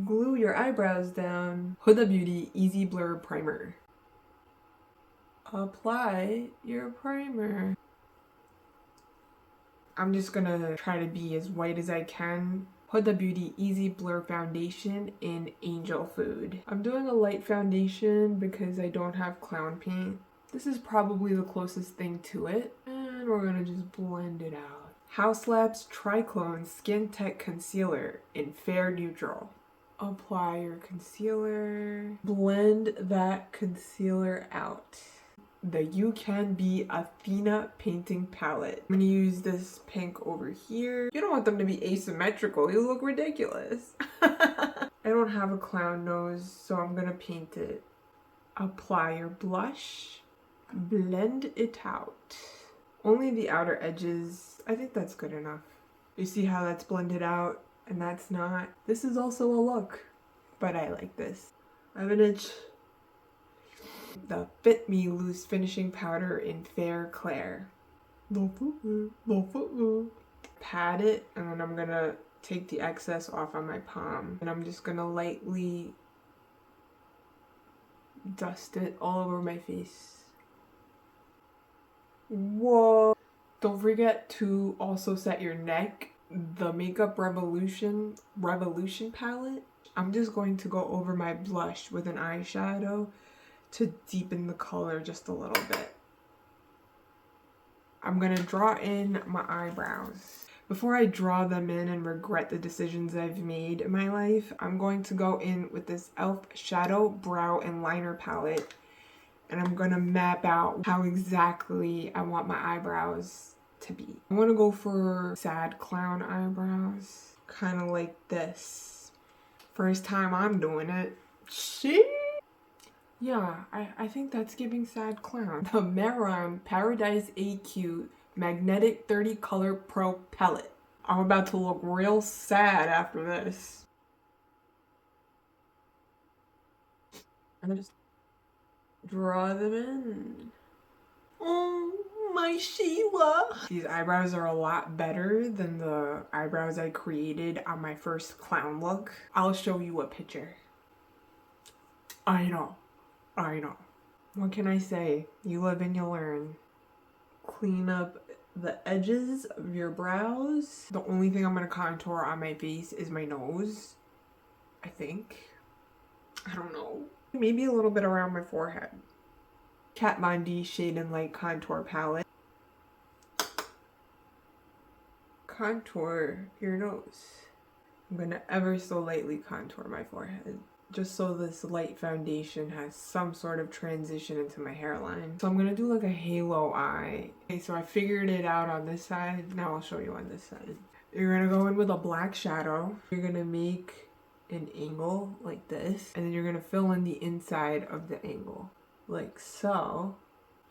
Glue your eyebrows down. Huda Beauty Easy Blur Primer. Apply your primer. I'm just gonna try to be as white as I can. Huda Beauty Easy Blur Foundation in Angel Food. I'm doing a light foundation because I don't have clown paint. This is probably the closest thing to it. And we're gonna just blend it out. House Labs Triclone Skin Tech Concealer in Fair Neutral. Apply your concealer. Blend that concealer out. The You Can Be Athena painting palette. I'm gonna use this pink over here. You don't want them to be asymmetrical. You look ridiculous. I don't have a clown nose, so I'm gonna paint it. Apply your blush. Blend it out. Only the outer edges. I think that's good enough. You see how that's blended out and that's not? This is also a look, but I like this. I have an itch. The Fit Me Loose Finishing Powder in Fair Clair. Pat it, and then I'm gonna take the excess off on my palm. And I'm just gonna lightly dust it all over my face. Whoa! Don't forget to also set your neck. The Makeup Revolution palette. I'm just going to go over my blush with an eyeshadow to deepen the color just a little bit. I'm gonna draw in my eyebrows. Before I draw them in and regret the decisions I've made in my life, I'm going to go in with this e.l.f. Shadow Brow and Liner palette, and I'm gonna map out how exactly I want my eyebrows to be. I wanna go for sad clown eyebrows, kind of like this. First time I'm doing it. Shit. Yeah, I think that's giving sad clown. The Meron Paradise AQ Magnetic 30 Color Pro Palette. I'm about to look real sad after this. And then just draw them in. Oh, my Sheila. These eyebrows are a lot better than the eyebrows I created on my first clown look. I'll show you a picture. I know. What can I say? You live and you learn. Clean up the edges of your brows. The only thing I'm gonna contour on my face is my nose. I think. I don't know. Maybe a little bit around my forehead. Kat Von D Shade and Light Contour Palette. Contour your nose. I'm gonna ever so lightly contour my forehead, just so this light foundation has some sort of transition into my hairline. So I'm gonna do like a halo eye. Okay, so I figured it out on this side. Now I'll show you on this side. You're gonna go in with a black shadow. You're gonna make an angle like this, and then you're gonna fill in the inside of the angle, like so.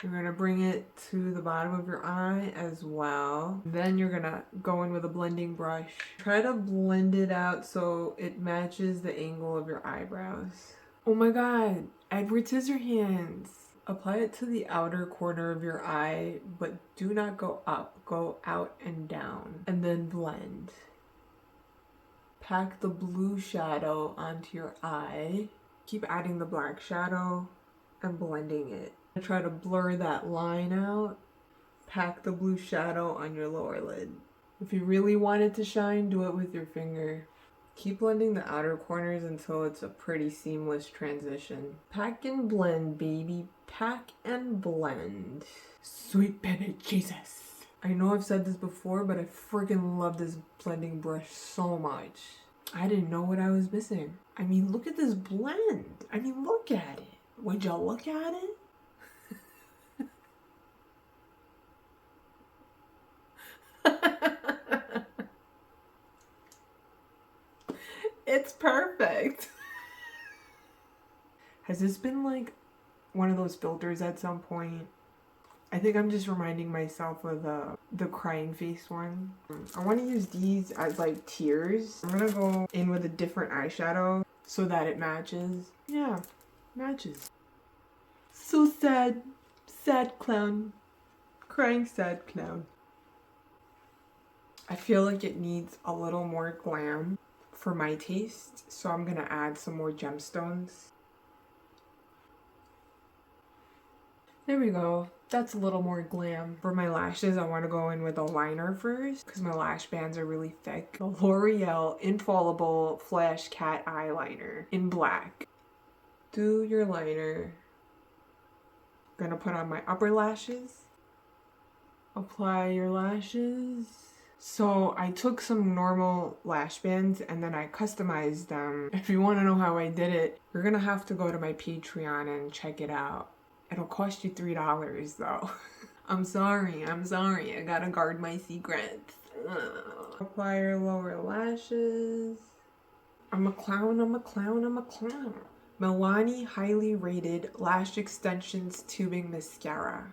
You're gonna bring it to the bottom of your eye as well. Then you're gonna go in with a blending brush. Try to blend it out so it matches the angle of your eyebrows. Oh my god, Edward Scissorhands. Apply it to the outer corner of your eye, but do not go up, go out and down. And then blend. Pack the blue shadow onto your eye. Keep adding the black shadow and blending it. Try to blur that line out. Pack the blue shadow on your lower lid. If you really want it to shine, do it with your finger. Keep blending the outer corners until it's a pretty seamless transition. Pack and blend, baby. Pack and blend. Sweet baby Jesus. I know I've said this before, but I freaking love this blending brush so much. I didn't know what I was missing. I mean, look at this blend. I mean, look at it. Would y'all look at it? It's perfect. Has this been like one of those filters at some point? I think I'm just reminding myself of the crying face one. I want to use these as like tears. I'm gonna go in with a different eyeshadow so that it matches. Yeah, matches. So sad. Sad clown. Crying sad clown. I feel like it needs a little more glam. for my taste, so I'm gonna add some more gemstones. There we go. That's a little more glam. For my lashes, I want to go in with a liner first because my lash bands are really thick. The L'Oreal Infallible Flash Cat Eyeliner in black. Do your liner. Gonna put on my upper lashes. Apply your lashes. So I took some normal lash bands and then I customized them. If you want to know how I did it, you're gonna have to go to my Patreon and check it out. It'll cost you $3 though. I'm sorry, I gotta guard my secrets. Apply your lower lashes. I'm a clown. Milani Highly Rated Lash Extensions Tubing Mascara.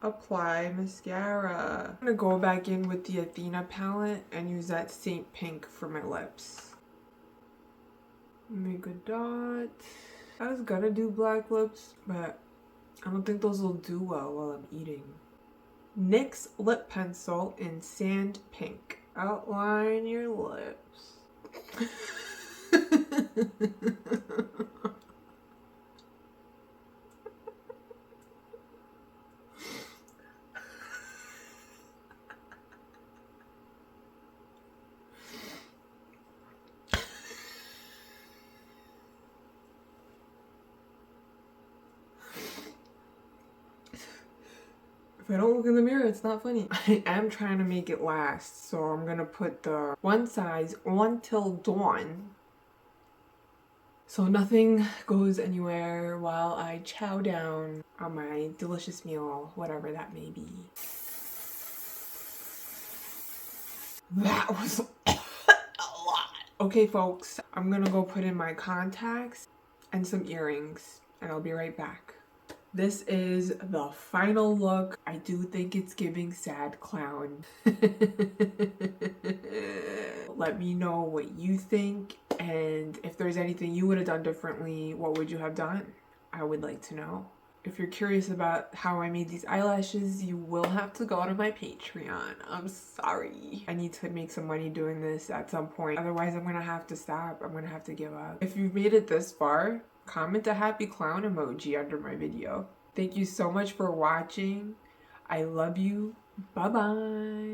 Apply mascara. I'm gonna go back in with the Athena palette and use that Saint Pink for my lips. Make a dot. I was gonna do black lips, but I don't think those will do well while I'm eating. NYX lip pencil in sand pink. Outline your lips. If I don't look in the mirror, it's not funny. I am trying to make it last, so I'm gonna put the one size on till dawn. So nothing goes anywhere while I chow down on my delicious meal, whatever that may be. That was a lot. Okay, folks, I'm gonna go put in my contacts and some earrings, and I'll be right back. This is the final look. I do think it's giving sad clown. Let me know what you think, and if there's anything you would have done differently, what would you have done? I would like to know. If you're curious about how I made these eyelashes, you will have to go to my Patreon. I'm sorry. I need to make some money doing this at some point. Otherwise, I'm gonna have to stop. I'm gonna have to give up. If you've made it this far, comment a happy clown emoji under my video. Thank you so much for watching. I love you. Bye-bye.